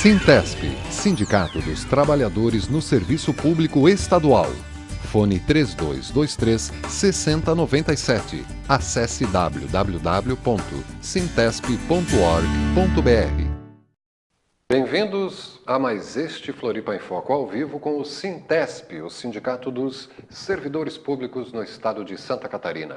Sintesp, Sindicato dos Trabalhadores no Serviço Público Estadual. Fone 3223-6097. Acesse www.sintesp.org.br. Bem-vindos a mais este Floripa em Foco ao vivo com o Sintesp, o Sindicato dos Servidores Públicos no estado de Santa Catarina.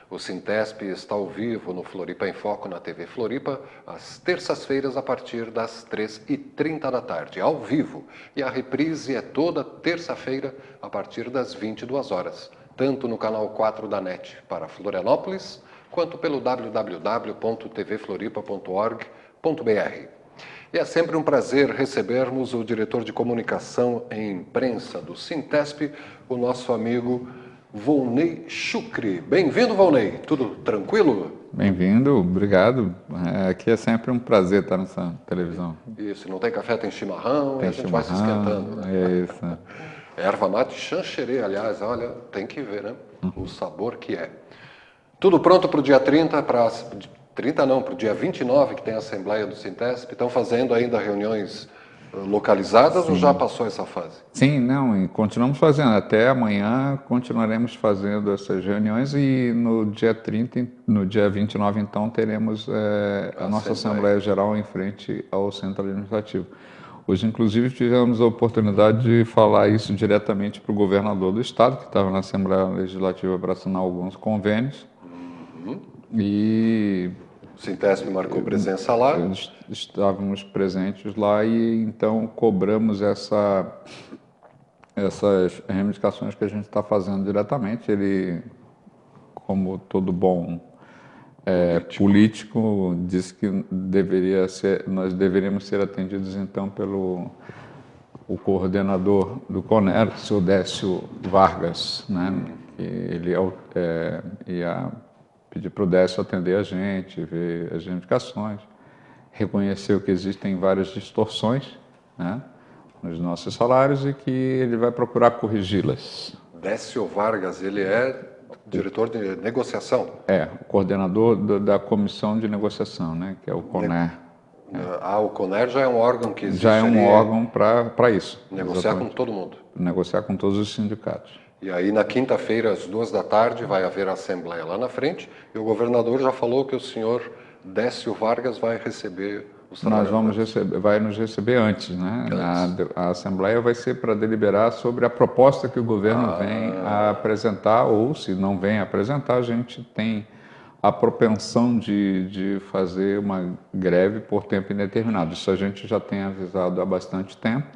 O Sintesp está ao vivo no Floripa em Foco na TV Floripa, às terças-feiras a partir das 3h30 da tarde, ao vivo. E a reprise é toda terça-feira a partir das 22 horas, tanto no canal 4 da NET para Florianópolis, quanto pelo www.tvfloripa.org.br. E é sempre um prazer recebermos o diretor de comunicação e imprensa do Sintesp, o nosso amigo Volney Chucre. Bem-vindo, Volney. Tudo tranquilo? Bem-vindo, obrigado. Aqui é sempre um prazer estar nessa televisão. Isso, não tem café, tem chimarrão, Tem e a gente vai se esquentando. Né? É isso. Erva mate Xanxerê, aliás, olha, tem que ver, né? O sabor que é. Tudo pronto para o dia 30, para o dia 29, que tem a Assembleia do Sintesp. Estão fazendo ainda reuniões localizadas. Sim. Ou já passou essa fase? Sim, não, e continuamos fazendo. Até amanhã continuaremos fazendo essas reuniões e no dia 30, no dia 29, então, teremos a nossa Assembleia Geral em frente ao Centro Administrativo. Hoje, inclusive, tivemos a oportunidade de falar isso diretamente para o governador do estado, que estava na Assembleia Legislativa para assinar alguns convênios. E o Sintesp marcou presença lá. Estávamos presentes lá e então cobramos essas reivindicações que a gente está fazendo diretamente. Ele, como todo bom político, disse que nós deveríamos ser atendidos então pelo o coordenador do CONER, o senhor Décio Vargas, né? Ele ia pedir para o Décio atender a gente, ver as reivindicações, reconheceu que existem várias distorções, né, nos nossos salários e que ele vai procurar corrigi-las. Décio Vargas, ele é diretor de negociação? É, o coordenador da comissão de negociação, né, que é o CONER. O CONER já é um órgão que existe. Já é um órgão para isso. Negociar exatamente. Com todo mundo. Negociar com todos os sindicatos. E aí, na quinta-feira, às 14h, vai haver a Assembleia lá na frente, e o governador já falou que o senhor Décio Vargas vai receber os trabalhadores. Vai nos receber antes, né? A Assembleia vai ser para deliberar sobre a proposta que o governo vem a apresentar, ou se não vem a apresentar, a gente tem a propensão de fazer uma greve por tempo indeterminado. Isso a gente já tem avisado há bastante tempo.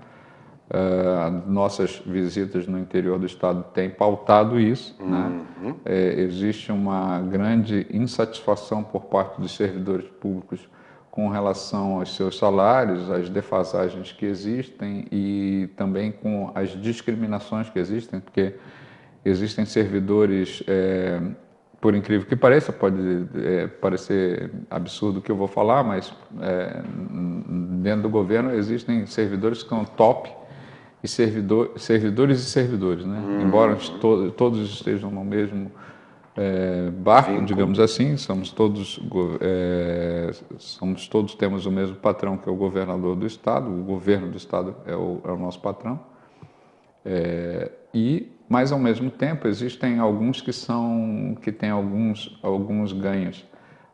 Nossas visitas no interior do estado têm pautado isso, né? Existe uma grande insatisfação por parte dos servidores públicos com relação aos seus salários, às defasagens que existem e também com as discriminações que existem, porque existem servidores, por incrível que pareça, pode parecer absurdo o que eu vou falar, mas dentro do governo existem servidores que são top e servidores e servidores, né? Embora todos estejam no mesmo barco, digamos assim, temos o mesmo patrão, que é o governador do estado, o governo do estado é o nosso patrão, mas ao mesmo tempo existem alguns que têm alguns ganhos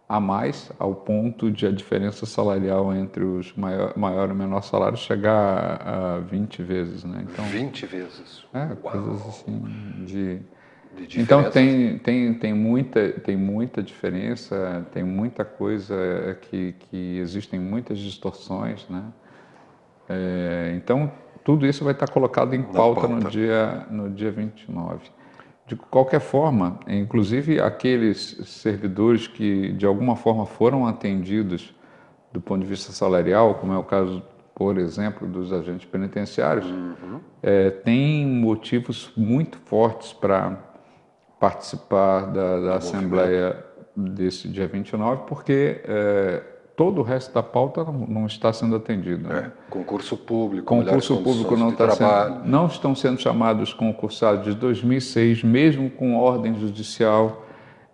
a mais, ao ponto de a diferença salarial entre os maior e menor salário chegar a 20 vezes, né? Então, 20 vezes? Coisas assim de então tem muita diferença, tem muita coisa que existem muitas distorções, né? Então tudo isso vai estar colocado em pauta no dia 29. De qualquer forma, inclusive aqueles servidores que de alguma forma foram atendidos do ponto de vista salarial, como é o caso, por exemplo, dos agentes penitenciários, tem motivos muito fortes para participar da Assembleia desse dia 29, porque todo o resto da pauta não está sendo atendido. Né? Concurso público não estão sendo chamados concursados de 2006, mesmo com ordem judicial,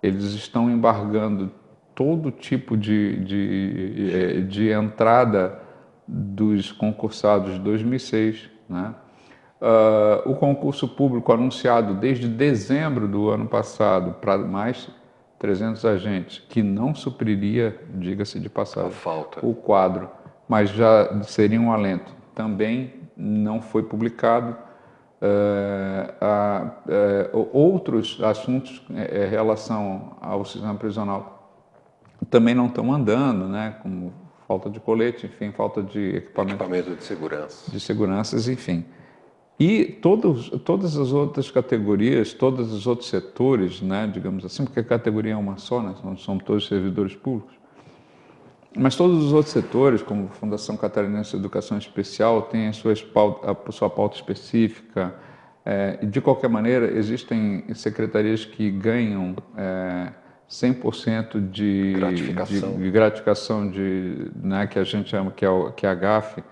eles estão embargando todo tipo de entrada dos concursados de 2006, né? O concurso público anunciado desde dezembro do ano passado para mais 300 agentes, que não supriria, diga-se de passagem, o quadro, mas já seria um alento, também não foi publicado. Outros assuntos em relação ao sistema prisional também não estão andando, né? Como falta de colete, enfim, falta de equipamento de segurança. De seguranças, enfim. E todas as outras categorias, todos os outros setores, né, digamos assim, porque a categoria é uma só, né, somos todos servidores públicos, mas todos os outros setores, como a Fundação Catarinense de Educação Especial, tem a sua pauta específica. De qualquer maneira, existem secretarias que ganham 100% de gratificação, né, que a gente chama, que é a GAF,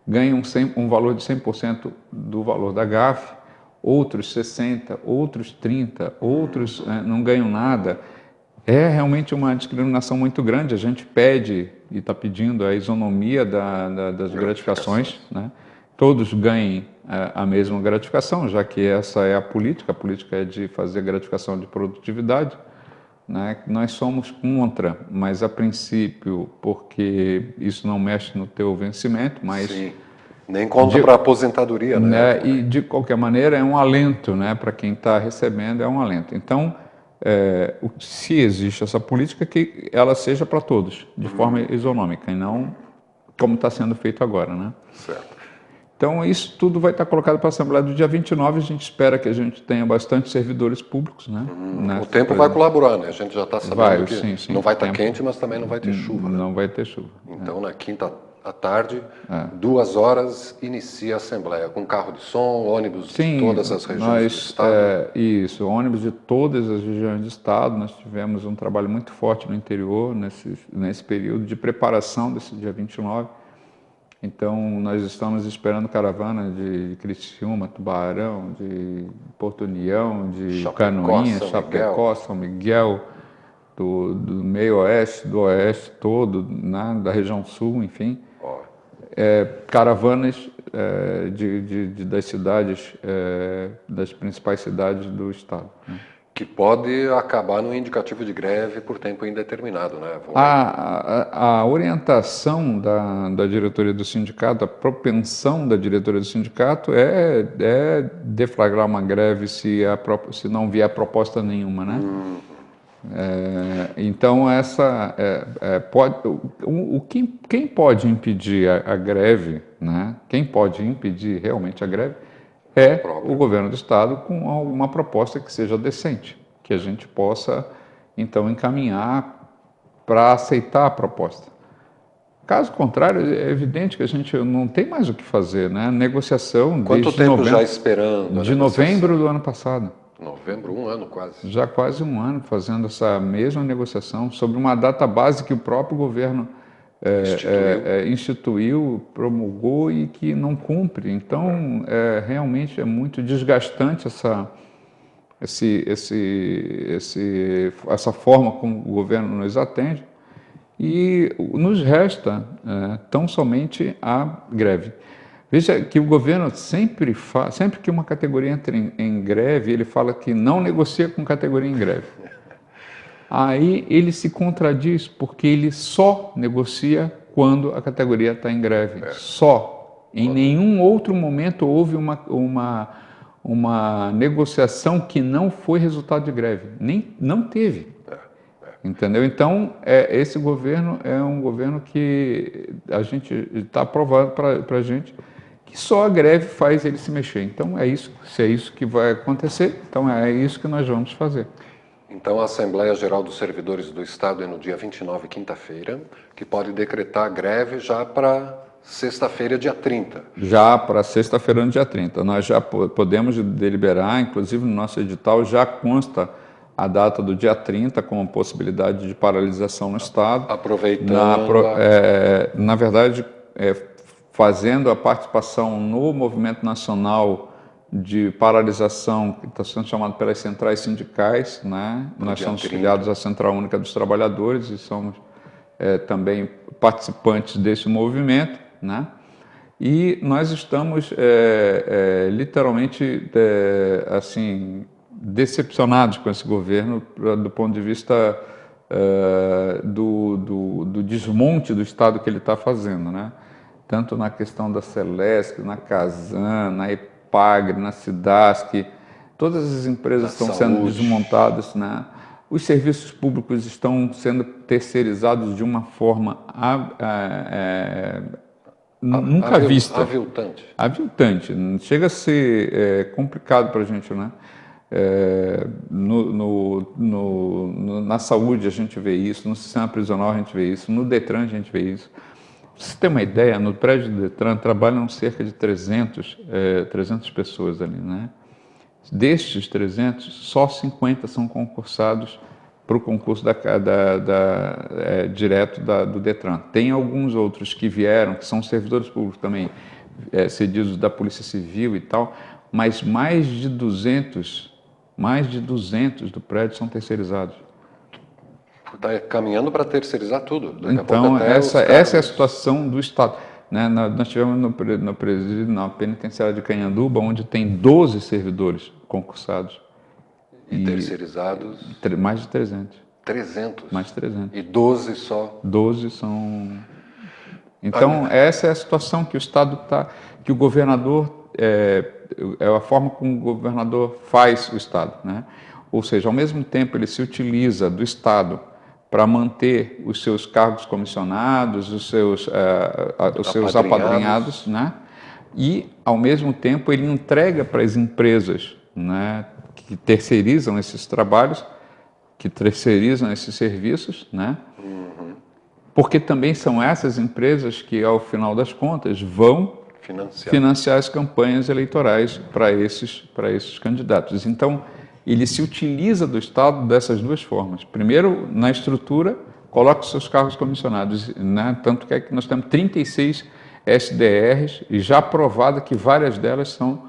ganham um valor de 100% do valor da GAF, outros 60%, outros 30%, outros não ganham nada. É realmente uma discriminação muito grande. A gente pede e está pedindo a isonomia das gratificações, né? Todos ganhem a mesma gratificação, já que essa é a política é de fazer gratificação de produtividade, né? Nós somos contra, mas a princípio, porque isso não mexe no teu vencimento, mas... Sim. Nem conta para a aposentadoria, né? E de qualquer maneira é um alento, né? Para quem está recebendo é um alento. Então, se existe essa política, que ela seja para todos, de forma isonômica, e não como está sendo feito agora, né? Certo. Então, isso tudo vai estar colocado para a Assembleia do dia 29, a gente espera que a gente tenha bastante servidores públicos, né? O tempo vai colaborar, né? A gente já está sabendo que sim, não vai estar quente, mas também não vai ter chuva, né? Não vai ter chuva. Então, na quinta à tarde, 2 horas, inicia a Assembleia, com carro de som, ônibus de todas as regiões do Estado. Isso, ônibus de todas as regiões do Estado. Nós tivemos um trabalho muito forte no interior, nesse período de preparação desse dia 29. Então, nós estamos esperando caravana de Criciúma, Tubarão, de Porto União, de Canoinhas, Chapecó, São Miguel, do meio oeste, do oeste todo, né, da região sul, enfim. Caravanas das cidades, das principais cidades do estado, né? Que pode acabar no indicativo de greve por tempo indeterminado, né? A orientação da diretoria do sindicato, a propensão da diretoria do sindicato é deflagrar uma greve se não vier proposta nenhuma, né? Então, quem pode impedir a greve, né? Quem pode impedir realmente a greve é o governo do estado, com alguma proposta que seja decente, que a gente possa, então, encaminhar para aceitar a proposta. Caso contrário, é evidente que a gente não tem mais o que fazer, né? Negociação Quanto tempo já esperando? De novembro do ano passado. Novembro, 1 ano quase. Já quase 1 ano fazendo essa mesma negociação sobre uma data base que o próprio governo instituiu, promulgou e que não cumpre. Então, realmente é muito desgastante essa forma como o governo nos atende, e nos resta tão somente a greve. Veja que o governo sempre que uma categoria entra em greve, ele fala que não negocia com categoria em greve. Aí ele se contradiz, porque ele só negocia quando a categoria está em greve. Só. Em nenhum outro momento houve uma negociação que não foi resultado de greve. Não teve. Entendeu? Então, esse governo é um governo que a gente está aprovado para a gente, que só a greve faz ele se mexer. Então, se é isso que vai acontecer, então é isso que nós vamos fazer. Então, a Assembleia Geral dos Servidores do Estado é no dia 29, quinta-feira, que pode decretar greve já para sexta-feira, dia 30. Já para sexta-feira, no dia 30. Nós já podemos deliberar, inclusive no nosso edital já consta a data do dia 30 como possibilidade de paralisação no Estado. Aproveitando... Na verdade, fazendo a participação no movimento nacional de paralisação, que está sendo chamado pelas centrais sindicais, né? Nós somos filiados à Central Única dos Trabalhadores e somos também participantes desse movimento, né? E nós estamos literalmente assim decepcionados com esse governo do ponto de vista do desmonte do Estado que ele está fazendo, né? Tanto na questão da Celesc, na Casan, na EPAGRE, na Cidasc, todas as empresas estão sendo desmontadas, né? Os serviços públicos estão sendo terceirizados de uma forma nunca vista. Aviltante. Aviltante. Chega a ser complicado para a gente, né? Na saúde a gente vê isso, no sistema prisional a gente vê isso, no Detran a gente vê isso. Pra você ter uma ideia, no prédio do Detran trabalham cerca de 300 pessoas ali, né? Destes 300, só 50 são concursados para o concurso direto do Detran. Tem alguns outros que vieram, que são servidores públicos também, cedidos da Polícia Civil e tal, mas mais de 200 do prédio são terceirizados. Está caminhando para terceirizar tudo. Então, essa é a situação do Estado. Né? Nós tivemos no presídio, na penitenciária de Canhanduba, onde tem 12 servidores concursados. E terceirizados? Mais de 300. 300? Mais de 300. E 12 só? 12 são... Então, essa é a situação que o Estado está... Que o governador... É a forma como o governador faz o Estado, né? Ou seja, ao mesmo tempo ele se utiliza do Estado para manter os seus cargos comissionados, os seus apadrinhados, né? E, ao mesmo tempo, ele entrega para as empresas, né, que terceirizam esses trabalhos, que terceirizam esses serviços, né? Porque também são essas empresas que, ao final das contas, vão financiar as campanhas eleitorais para esses candidatos. Então, ele se utiliza do Estado dessas duas formas. Primeiro, na estrutura, coloca os seus cargos comissionados, né? Tanto que nós temos 36 SDRs, e já provado que várias delas são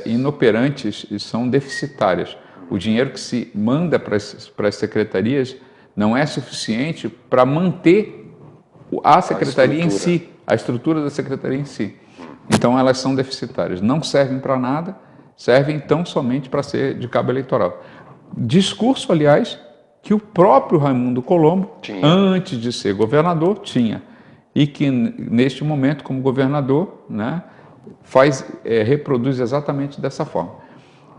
inoperantes e são deficitárias. O dinheiro que se manda para as secretarias não é suficiente para manter a secretaria em si, a estrutura da secretaria em si. Então, elas são deficitárias, não servem para nada, servem então somente para ser de cabo eleitoral. Discurso, aliás, que o próprio Raimundo Colombo, antes de ser governador, tinha. E que, neste momento, como governador, né, reproduz exatamente dessa forma.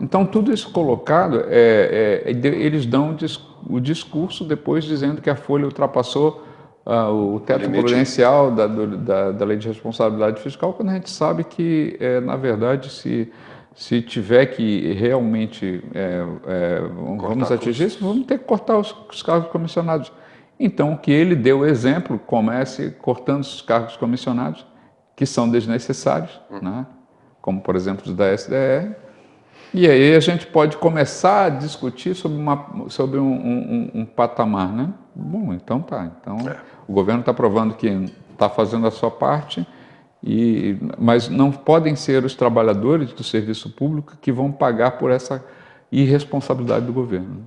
Então, tudo isso colocado, eles dão o discurso depois dizendo que a Folha ultrapassou o teto prudencial da Lei de Responsabilidade Fiscal, quando a gente sabe que, na verdade, se tiver que realmente vamos atingir isso, vamos ter que cortar os cargos comissionados. Então, que ele deu o exemplo, comece cortando os cargos comissionados, que são desnecessários, né? Como, por exemplo, os da SDR, e aí a gente pode começar a discutir sobre um patamar, né? Bom, então tá. Então, o governo está provando que está fazendo a sua parte, mas não podem ser os trabalhadores do serviço público que vão pagar por essa irresponsabilidade do governo.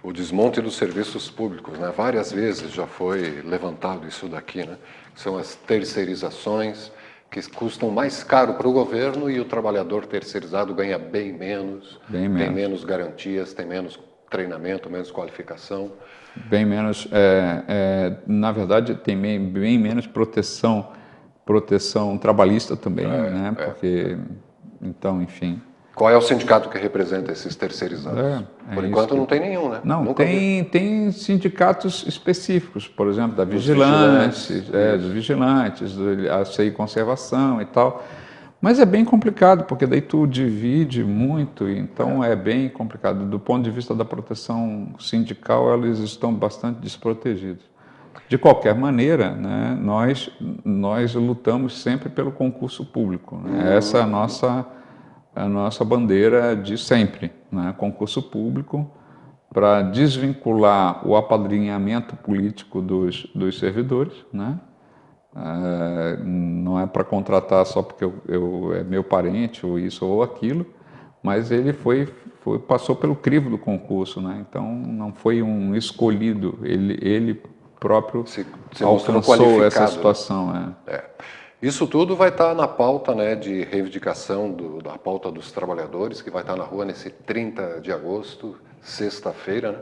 O desmonte dos serviços públicos, né? Várias vezes já foi levantado isso daqui, né? São as terceirizações que custam mais caro para o governo, e o trabalhador terceirizado ganha bem menos, tem menos garantias, tem menos treinamento, menos qualificação. Bem menos, na verdade, tem bem menos proteção trabalhista também, né? Porque, então, enfim... Qual é o sindicato que representa esses terceirizados? Por enquanto não tem nenhum, né? Não, tem sindicatos específicos, por exemplo, dos vigilantes, a CI Conservação e tal. Mas é bem complicado, porque daí tu divide muito, então é bem complicado. Do ponto de vista da proteção sindical, eles estão bastante desprotegidos. De qualquer maneira, né, nós lutamos sempre pelo concurso público, né? Essa é a nossa bandeira de sempre, né? Concurso público, para desvincular o apadrinhamento político dos servidores, né? Não é para contratar só porque é meu parente, ou isso ou aquilo, mas ele passou pelo crivo do concurso, né? Então não foi um escolhido, ele próprio se mostrou alcançou essa qualificado, situação. né? Isso tudo vai estar na pauta, né, de reivindicação da pauta dos trabalhadores, que vai estar na rua nesse 30 de agosto, sexta-feira, né?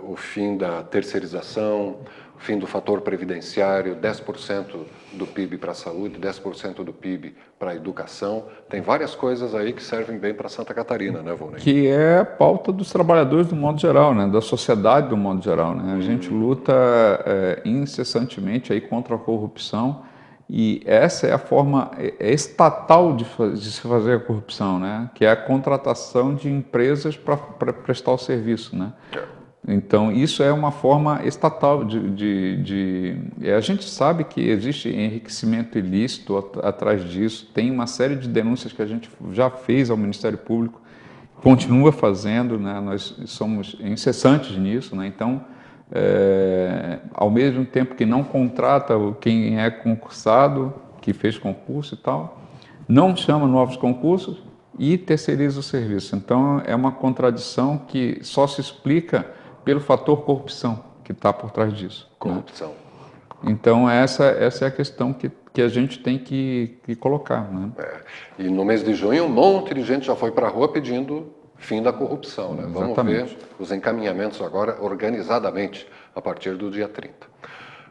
O fim da terceirização, o fim do fator previdenciário, 10% do PIB para a saúde, 10% do PIB para a educação. Tem várias coisas aí que servem bem para Santa Catarina, né, Volney? Que é a pauta dos trabalhadores do modo geral, né, da sociedade do modo geral, né? A gente luta incessantemente aí contra a corrupção. E essa é a forma estatal de se fazer a corrupção, né? Que é a contratação de empresas para prestar o serviço, né? Então, isso é uma forma estatal a gente sabe que existe enriquecimento ilícito atrás disso, tem uma série de denúncias que a gente já fez ao Ministério Público, continua fazendo, né? Nós somos incessantes nisso, né? Então, ao mesmo tempo que não contrata quem é concursado, que fez concurso e tal, não chama novos concursos e terceiriza o serviço. Então, é uma contradição que só se explica pelo fator corrupção que está por trás disso. Corrupção. Né? Então, essa é a questão que a gente tem que colocar. Né? E no mês de junho, um monte de gente já foi para a rua pedindo fim da corrupção, né? Vamos ver os encaminhamentos agora organizadamente a partir do dia 30.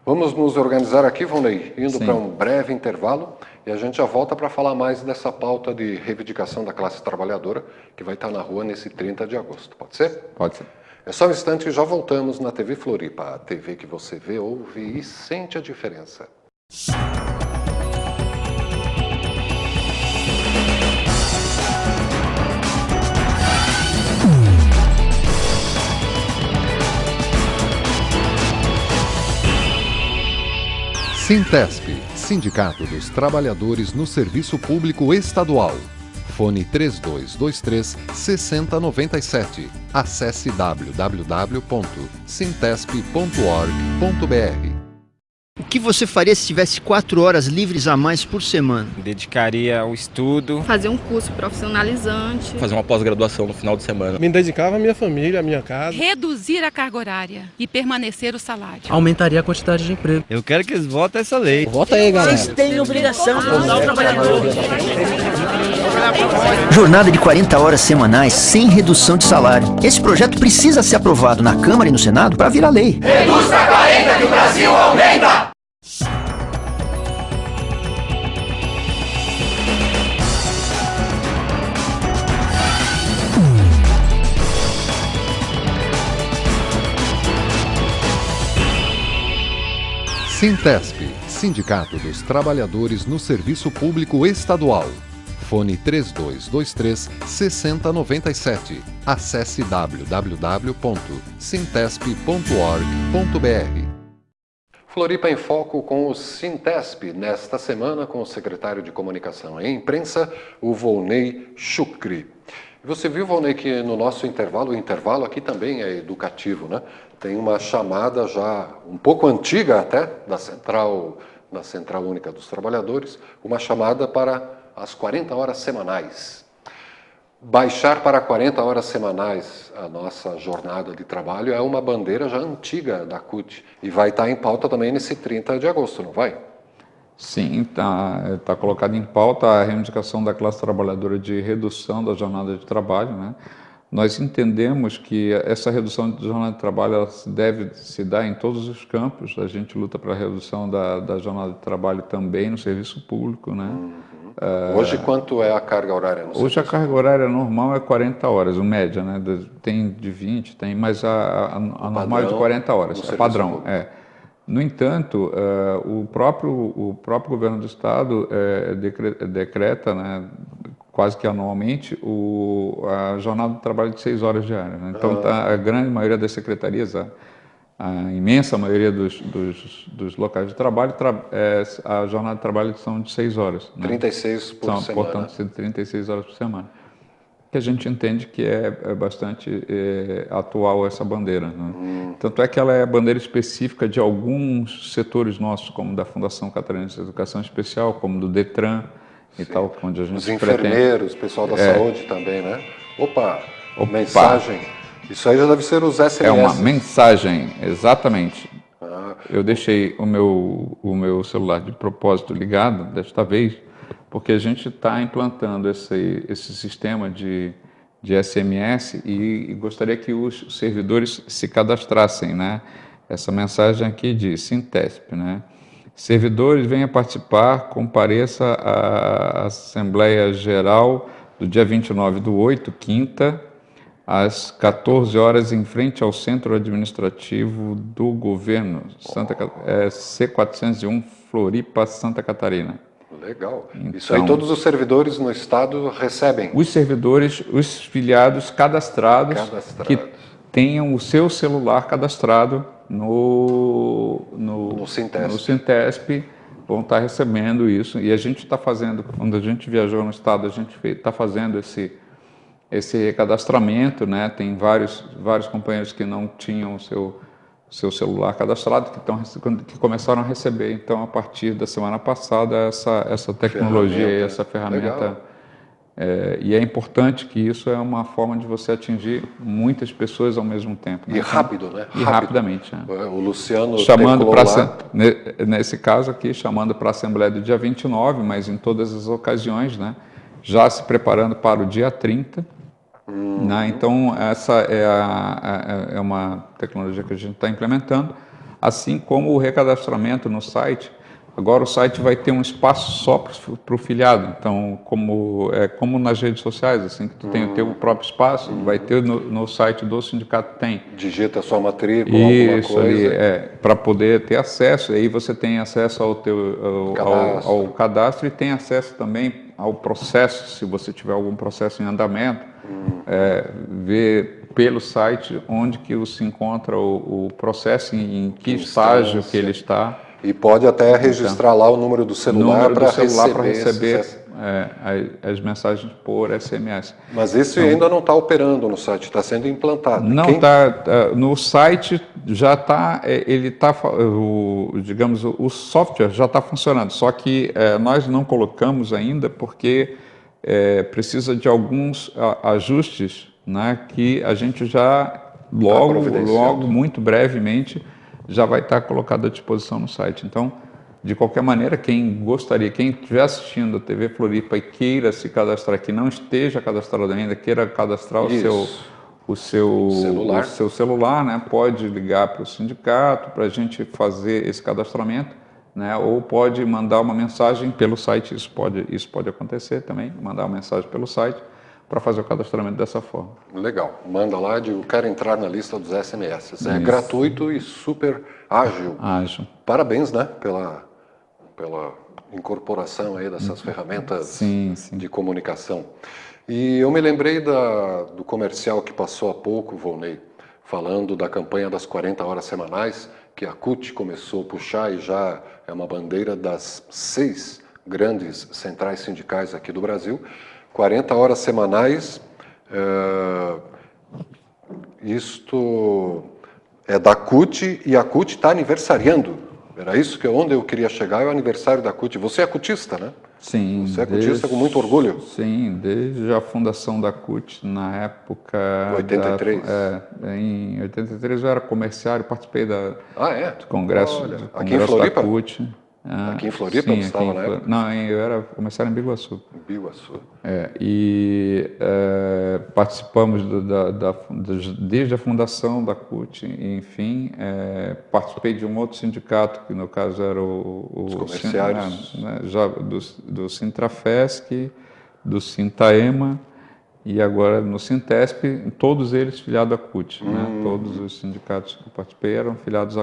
Vamos nos organizar aqui, Volney, indo para um breve intervalo e a gente já volta para falar mais dessa pauta de reivindicação da classe trabalhadora que vai estar na rua nesse 30 de agosto. Pode ser? Pode ser. É só um instante e já voltamos na TV Floripa, a TV que você vê, ouve e sente a diferença. Sintesp, Sindicato dos Trabalhadores no Serviço Público Estadual. Fone 3223-6097. Acesse www.sintesp.org.br. O que você faria se tivesse 4 horas livres a mais por semana? Dedicaria ao estudo. Fazer um curso profissionalizante. Fazer uma pós-graduação no final de semana. Me dedicava à minha família, à minha casa. Reduzir a carga horária e permanecer o salário. Aumentaria a quantidade de emprego. Eu quero que eles votem essa lei. Vota aí, galera. Vocês têm obrigação de ajudar o trabalhador. Jornada de 40 horas semanais sem redução de salário. Esse projeto precisa ser aprovado na Câmara e no Senado para virar lei. Reduz para 40 que o Brasil aumenta! Sintesp, Sindicato dos Trabalhadores no Serviço Público Estadual. Fone 3223-6097. Acesse www.sintesp.org.br. Floripa em Foco com o Sintesp, nesta semana com o secretário de Comunicação e Imprensa, o Volney Chucri. Você viu, Volney, que no nosso intervalo, o intervalo aqui também é educativo, né? Tem uma chamada já um pouco antiga até, da Central Única dos Trabalhadores, uma chamada para as 40 horas semanais. Baixar para 40 horas semanais a nossa jornada de trabalho é uma bandeira já antiga da CUT e vai estar em pauta também nesse 30 de agosto, não vai? Sim, está colocado em pauta a reivindicação da classe trabalhadora de redução da jornada de trabalho, né? Nós entendemos que essa redução de jornada de trabalho ela deve se dar em todos os campos. A gente luta para a redução da jornada de trabalho também no serviço público, né? Hoje, quanto é a carga horária? Hoje a carga horária normal é 40 horas, o média, né? Tem de 20, mas a normal é de 40 horas, é padrão. No entanto, o próprio governo do Estado decreta, né, quase que anualmente, a jornada de trabalho de 6 horas diárias. Né? Então, a grande maioria das secretarias, a imensa maioria dos locais de trabalho, a jornada de trabalho são de 6 horas. Né? 36 por semana. Portanto, 36 horas por semana. Que a gente entende que é bastante atual essa bandeira. Né? Tanto é que ela é bandeira específica de alguns setores nossos, como da Fundação Catarinense de Educação Especial, como do Detran e tal, onde a gente os enfermeiros, o pessoal da saúde também, né? Opa, mensagem. Isso aí já deve ser os SMS. É uma mensagem, exatamente. Eu deixei o meu celular de propósito ligado desta vez, porque a gente está implantando esse sistema de SMS e gostaria que os servidores se cadastrassem, né? Essa mensagem aqui diz Sintesp, né? Servidores, venha participar, compareça à Assembleia Geral do dia 29/8, quinta, às 14 horas, em frente ao Centro Administrativo do Governo, C401, Floripa, Santa Catarina. Legal. Então, isso aí todos os servidores no estado recebem? Os servidores, os filiados cadastrados que tenham o seu celular cadastrado no Sintesp vão estar recebendo isso. E a gente está fazendo, quando a gente viajou no estado, a gente está fazendo esse cadastramento, né? Tem vários companheiros que não tinham o seu celular cadastrado, que começaram a receber, então, a partir da semana passada, essa tecnologia, essa ferramenta. E é importante que isso é uma forma de você atingir muitas pessoas ao mesmo tempo. Né? E rápido, né? E rapidamente. Né? O Luciano chamando nesse caso aqui, chamando para a Assembleia do dia 29, mas em todas as ocasiões, né? Já se preparando para o dia 30. Né? Então, essa é uma tecnologia que a gente está implementando, assim como o recadastramento no site. Agora o site vai ter um espaço só para o filiado, então como nas redes sociais, assim, que tu tem o teu próprio espaço, vai ter no site do sindicato tem. Digita a sua matrícula, isso, alguma coisa. Para poder ter acesso, aí você tem acesso ao cadastro e tem acesso também ao processo, se você tiver algum processo em andamento, ver pelo site onde que se encontra o processo, em que estágio que ele está. E pode até registrar lá o número do celular para receber as mensagens por SMS. Mas isso ainda não está operando no site, está sendo implantado. Não está. No site já está, digamos, o software já está funcionando, só que nós não colocamos ainda porque precisa de alguns ajustes, né, que a gente já logo, muito brevemente, já vai estar colocado à disposição no site. Então, de qualquer maneira, quem estiver assistindo a TV Floripa e queira se cadastrar, que não esteja cadastrado ainda, queira cadastrar o seu celular, né, pode ligar para o sindicato para a gente fazer esse cadastramento, né, ou pode mandar uma mensagem pelo site, isso pode acontecer também, mandar uma mensagem pelo site, para fazer o cadastramento dessa forma. Legal. Manda lá eu quero entrar na lista dos SMS. É gratuito e super ágil. Parabéns, né, pela incorporação aí dessas ferramentas de comunicação. E eu me lembrei do comercial que passou há pouco, Volney, falando da campanha das 40 horas semanais, que a CUT começou a puxar e já é uma bandeira das 6 grandes centrais sindicais aqui do Brasil. 40 horas semanais, isto é da CUT e a CUT está aniversariando. Era isso onde eu queria chegar, é o aniversário da CUT. Você é cutista, né? Sim. Você é cutista com muito orgulho. Sim, desde a fundação da CUT, na época... 83? Em 83 eu era comerciário, participei do congresso, aqui em Floripa? Da CUT. Aqui em Floripa você estava na época? Não, eu era comerciário em Biguaçu. Participamos desde a fundação da CUT, enfim, participei de um outro sindicato, que no caso era os comerciários, já do Sintrafesc, do Sintaema, e agora no Sintesp, todos eles filiados à CUT. Né? Todos os sindicatos que eu participei eram filiados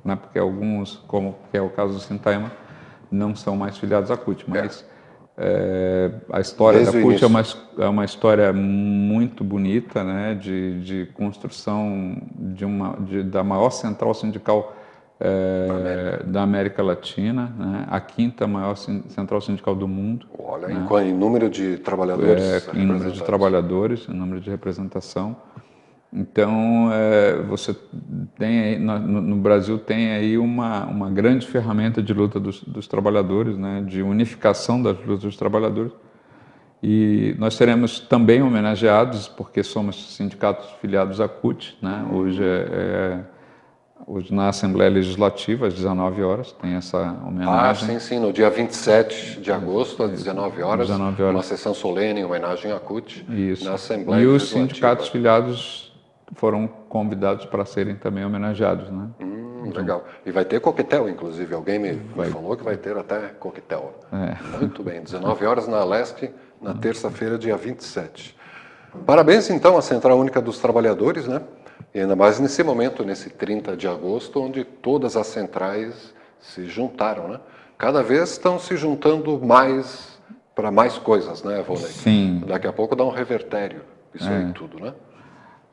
né, porque alguns, como que é o caso do Sintaema, não são mais filiados à CUT, mas a história da CUT é uma história muito bonita, né, de construção da maior central sindical da América Latina, né, a 5ª maior central sindical do mundo. Olha, né, em número de trabalhadores. Em número de trabalhadores, em número de representação. Então, você tem aí, no Brasil tem aí uma grande ferramenta de luta dos trabalhadores, né, de unificação das lutas dos trabalhadores. E nós seremos também homenageados, porque somos sindicatos filiados à CUT, né? Hoje Hoje na Assembleia Legislativa, às 19 horas, tem essa homenagem. Sim, no dia 27 de agosto, às 19 horas, 19 horas. Uma sessão solene em homenagem à CUT, Isso. na Assembleia E os Legislativa. sindicatos filiados foram convidados para serem também homenageados, né? Legal. E vai ter coquetel, inclusive. Alguém me falou que vai ter até coquetel. Muito bem. 19 horas na Leste, na terça-feira, dia 27. Parabéns, então, à Central Única dos Trabalhadores, né? E ainda mais nesse momento, nesse 30 de agosto, onde todas as centrais se juntaram, né? Cada vez estão se juntando mais para mais coisas, né, Volney? Sim. Daqui a pouco dá um revertério, isso aí tudo, né?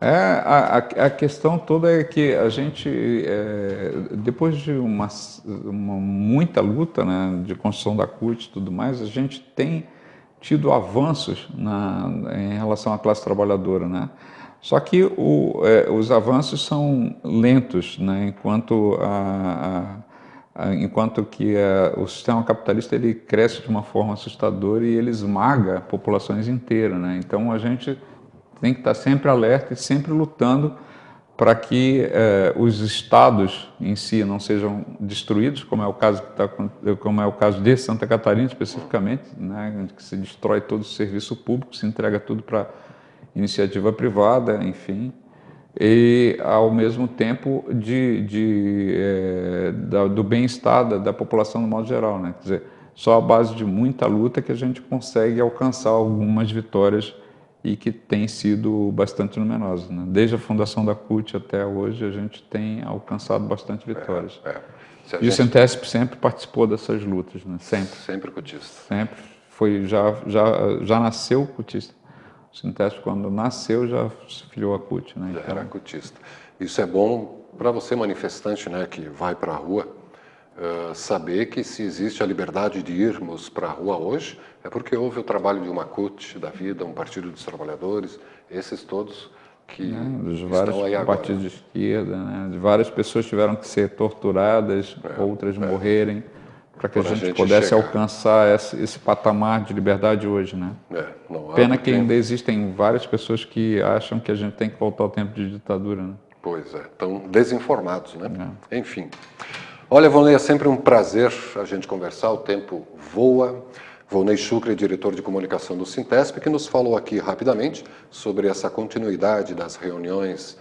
A questão toda é que a gente, depois de uma muita luta, né, de construção da CUT e tudo mais, a gente tem tido avanços em relação à classe trabalhadora, né? Só que os avanços são lentos, né? Enquanto que o sistema capitalista ele cresce de uma forma assustadora e ele esmaga populações inteiras, né? Então a gente tem que estar sempre alerta e sempre lutando para que os estados em si não sejam destruídos, como é o caso de Santa Catarina especificamente, né, que se destrói todo o serviço público, se entrega tudo para iniciativa privada, enfim, e ao mesmo tempo do bem-estar da população no modo geral, né? Quer dizer, só à base de muita luta que a gente consegue alcançar algumas vitórias e que têm sido bastante numerosas, né? Desde a fundação da CUT até hoje, a gente tem alcançado bastante vitórias. E o Sintesp sempre participou dessas lutas, né? Sempre cutista. Sempre. Já nasceu cutista. O Sintesp, quando nasceu, já se filiou à CUT, né? Já era cutista. Isso é bom para você, manifestante, né, que vai para a rua, saber que se existe a liberdade de irmos para a rua hoje, é porque houve o trabalho de uma CUT da vida, um Partido dos Trabalhadores, esses todos que estão aí agora. Partidos de esquerda, né? Várias pessoas tiveram que ser torturadas, outras morrerem, para que a gente pudesse alcançar esse patamar de liberdade hoje, né? Pena que ainda existem várias pessoas que acham que a gente tem que voltar ao tempo de ditadura, né? Pois é, estão desinformados, né? Enfim. Olha, Volney, é sempre um prazer a gente conversar, o tempo voa. Volney Chucre, diretor de comunicação do Sintesp, que nos falou aqui rapidamente sobre essa continuidade das reuniões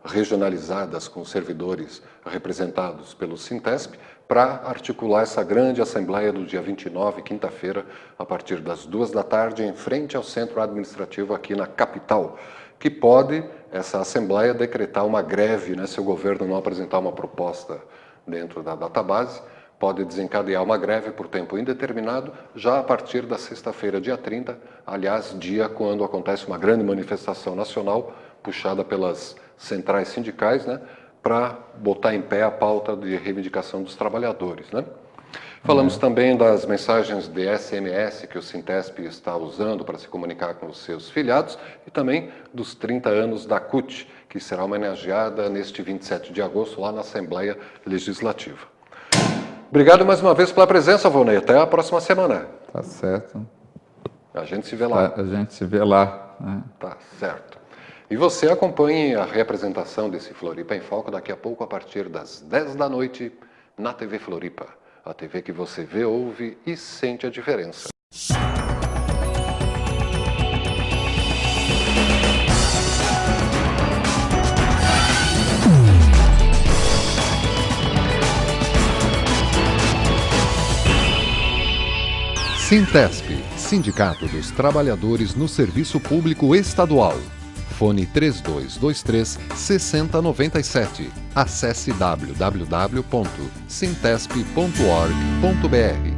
regionalizadas com servidores representados pelo Sintesp para articular essa grande assembleia do dia 29, quinta-feira, a partir das 2 da tarde, em frente ao centro administrativo aqui na capital, que pode, essa assembleia, decretar uma greve, né, se o governo não apresentar uma proposta dentro da database, pode desencadear uma greve por tempo indeterminado, já a partir da sexta-feira, dia 30, aliás, dia quando acontece uma grande manifestação nacional, puxada pelas centrais sindicais, né, para botar em pé a pauta de reivindicação dos trabalhadores, né? Falamos também das mensagens de SMS que o Sintesp está usando para se comunicar com os seus filiados e também dos 30 anos da CUT, que será homenageada neste 27 de agosto lá na Assembleia Legislativa. Obrigado mais uma vez pela presença, Volney. Até a próxima semana. Tá certo. A gente se vê lá. A gente se vê lá, né? Tá certo. E você acompanhe a reapresentação desse Floripa em Foco daqui a pouco, a partir das 10 da noite, na TV Floripa. A TV que você vê, ouve e sente a diferença. Sintesp, Sindicato dos Trabalhadores no Serviço Público Estadual. Fone 3223-6097. Acesse www.sintesp.org.br.